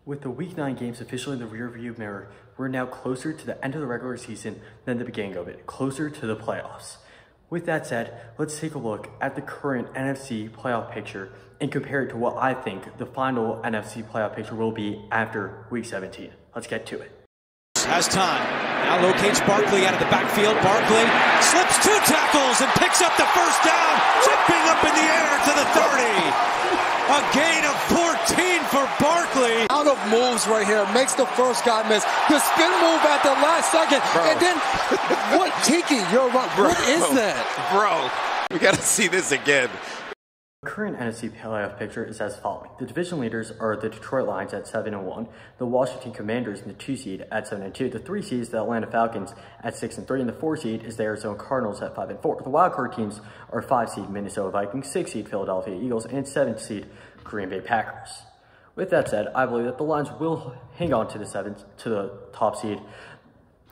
With the Week 9 games officially in the rearview mirror, we're now closer to the end of the regular season than the beginning of it, closer to the playoffs. With that said, let's take a look at the current NFC playoff picture and compare it to what I think the final NFC playoff picture will be after Week 17. Let's get to it. Has time. Now locates Barkley out of the backfield. Barkley slips 2 tackles and picks up the first down, jumping up in the air to the 30. A gain of 14 for Barkley. Out of moves right here, makes the first guy miss. The spin move at the last second. Bro. And then, what, Tiki, you're right. What is that? Bro, we got to see this again. The current NFC playoff picture is as following. The division leaders are the Detroit Lions at 7-1, the Washington Commanders in the 2 seed at 7-2, the 3 seed is the Atlanta Falcons at 6-3, and the 4 seed is the Arizona Cardinals at 5-4. The wildcard teams are 5 seed Minnesota Vikings, 6 seed Philadelphia Eagles, and 7 seed Green Bay Packers. With that said, I believe that the Lions will hang on to the top seed.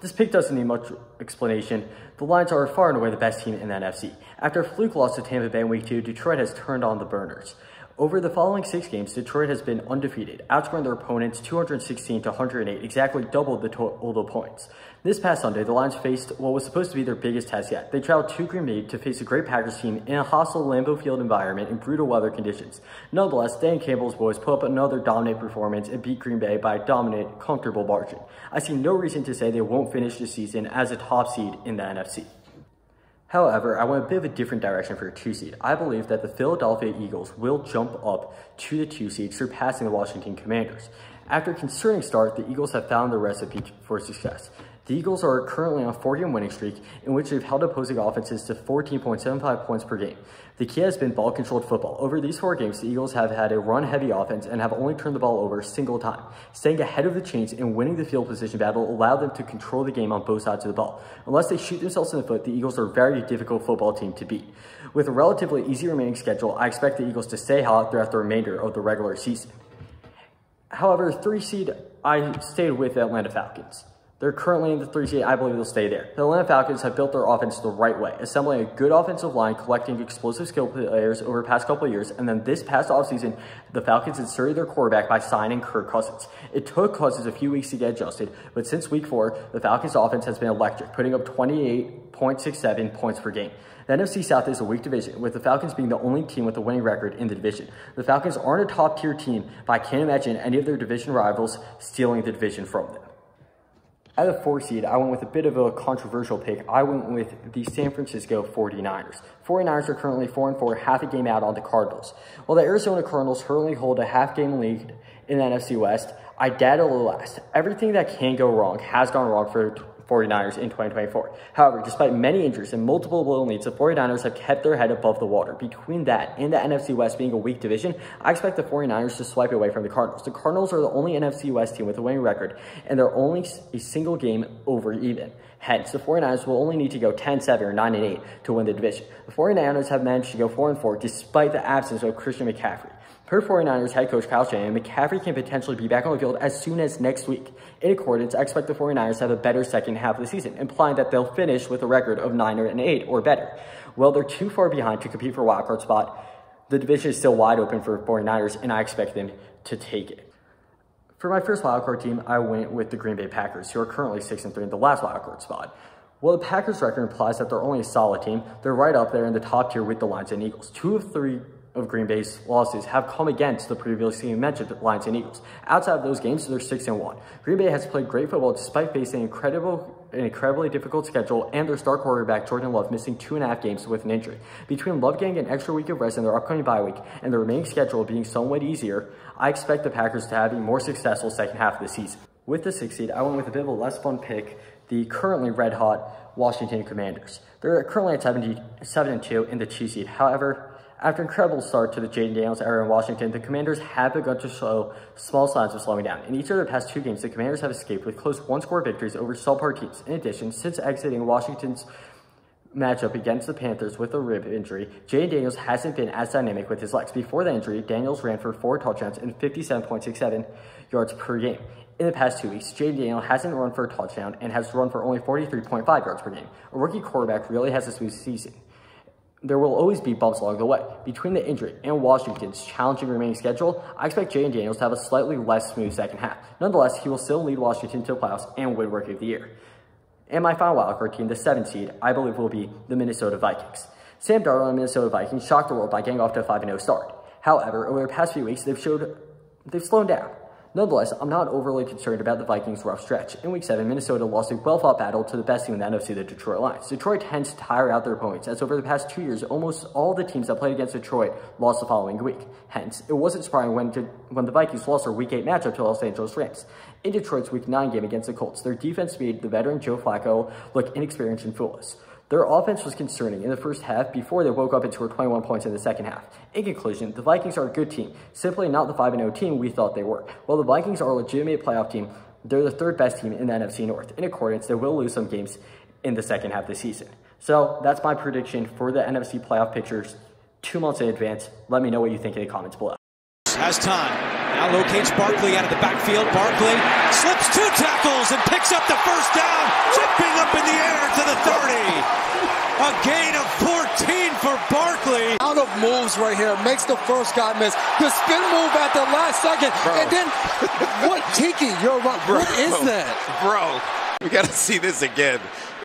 This pick doesn't need much explanation. The Lions are far and away the best team in the NFC. After a fluke loss to Tampa Bay in Week 2, Detroit has turned on the burners. Over the following 6 games, Detroit has been undefeated, outscoring their opponents 216 to 108, exactly double the total points. This past Sunday, the Lions faced what was supposed to be their biggest test yet. They traveled to Green Bay to face a great Packers team in a hostile Lambeau Field environment in brutal weather conditions. Nonetheless, Dan Campbell's boys put up another dominant performance and beat Green Bay by a dominant, comfortable margin. I see no reason to say they won't finish the season as a top seed in the NFC. However, I went a bit of a different direction for a 2 seed. I believe that the Philadelphia Eagles will jump up to the 2 seed, surpassing the Washington Commanders. After a concerning start, the Eagles have found the recipe for success. The Eagles are currently on a 4-game winning streak in which they've held opposing offenses to 14.75 points per game. The key has been ball-controlled football. Over these 4 games, the Eagles have had a run-heavy offense and have only turned the ball over a single time. Staying ahead of the chains and winning the field position battle allowed them to control the game on both sides of the ball. Unless they shoot themselves in the foot, the Eagles are a very difficult football team to beat. With a relatively easy remaining schedule, I expect the Eagles to stay hot throughout the remainder of the regular season. However, 3 seed, I stayed with the Atlanta Falcons. They're currently in the 3 seed. I believe they'll stay there. The Atlanta Falcons have built their offense the right way, assembling a good offensive line, collecting explosive skill players over the past couple of years, and then this past offseason, the Falcons inserted their quarterback by signing Kirk Cousins. It took Cousins a few weeks to get adjusted, but since Week 4, the Falcons' offense has been electric, putting up 28.67 points per game. The NFC South is a weak division, with the Falcons being the only team with a winning record in the division. The Falcons aren't a top-tier team, but I can't imagine any of their division rivals stealing the division from them. At the 4 seed, I went with a bit of a controversial pick. I went with the San Francisco 49ers. 49ers are currently 4-4, half a game out on the Cardinals. While the Arizona Cardinals currently hold a half-game lead in the NFC West, I data the last. Everything that can go wrong has gone wrong for 49ers in 2024. However, despite many injuries and multiple blown leads, the 49ers have kept their head above the water. Between that and the NFC West being a weak division, I expect the 49ers to swipe away from the Cardinals. The Cardinals are the only NFC West team with a winning record, and they're only a single game over even. Hence, the 49ers will only need to go 10-7 or 9-8 to win the division. The 49ers have managed to go 4-4 despite the absence of Christian McCaffrey. Per 49ers head coach Kyle Shanahan, McCaffrey can potentially be back on the field as soon as next week. In accordance, I expect the 49ers to have a better second half of the season, implying that they'll finish with a record of 9-8 or better. Well, they're too far behind to compete for a wildcard spot. The division is still wide open for 49ers, and I expect them to take it. For my first wildcard team, I went with the Green Bay Packers, who are currently 6-3 in the last wildcard spot. While the Packers' record implies that they're only a solid team, they're right up there in the top tier with the Lions and Eagles. 2 of 3 of Green Bay's losses have come against the previously mentioned Lions and Eagles. Outside of those games, they're 6-1. Green Bay has played great football despite facing an incredibly difficult schedule and their star quarterback Jordan Love missing 2.5 games with an injury. Between Love getting an extra week of rest in their upcoming bye week and the remaining schedule being somewhat easier, I expect the Packers to have a more successful second half of the season. With the 6 seed, I went with a bit of a less fun pick, the currently red-hot Washington Commanders. They're currently at 7-2 in the 2 seed. However, after an incredible start to the Jaden Daniels era in Washington, the Commanders have begun to show small signs of slowing down. In each of their past 2 games, the Commanders have escaped with close one-score victories over subpar teams. In addition, since exiting Washington's matchup against the Panthers with a rib injury, Jaden Daniels hasn't been as dynamic with his legs. Before the injury, Daniels ran for 4 touchdowns and 57.67 yards per game. In the past 2 weeks, Jaden Daniels hasn't run for a touchdown and has run for only 43.5 yards per game. A rookie quarterback really has a smooth season. there will always be bumps along the way. Between the injury and Washington's challenging remaining schedule, I expect Jayden Daniels to have a slightly less smooth second half. Nonetheless, he will still lead Washington to the playoffs and win Rookie of the Year. And my final wildcard team, the 7th seed, I believe will be the Minnesota Vikings. Sam Darnold and the Minnesota Vikings shocked the world by getting off to a 5-0 start. However, over the past few weeks, they've slowed down. Nonetheless, I'm not overly concerned about the Vikings' rough stretch. In Week 7, Minnesota lost a well-fought battle to the best team in the NFC, the Detroit Lions. Detroit tends to tire out their opponents, as over the past 2 years, almost all the teams that played against Detroit lost the following week. Hence, it wasn't surprising when the Vikings lost their Week 8 matchup to the Los Angeles Rams. In Detroit's Week 9 game against the Colts, their defense made the veteran Joe Flacco look inexperienced and foolish. Their offense was concerning in the first half before they woke up and scored 21 points in the second half. In conclusion, the Vikings are a good team, simply not the 5-0 team we thought they were. While the Vikings are a legitimate playoff team, they're the 3rd best team in the NFC North. In accordance, they will lose some games in the second half of the season. So that's my prediction for the NFC playoff pictures 2 months in advance. Let me know what you think in the comments below. Has time. Now locates Barkley out of the backfield. Barkley slips 2 tackles and picks up the first down, jumping up in the air to the 30. A gain of 14 for Barkley. Out of moves right here, makes the first guy miss. The spin move at the last second. Bro. And then, what, Tiki, you're right. What is that? Bro, we got to see this again.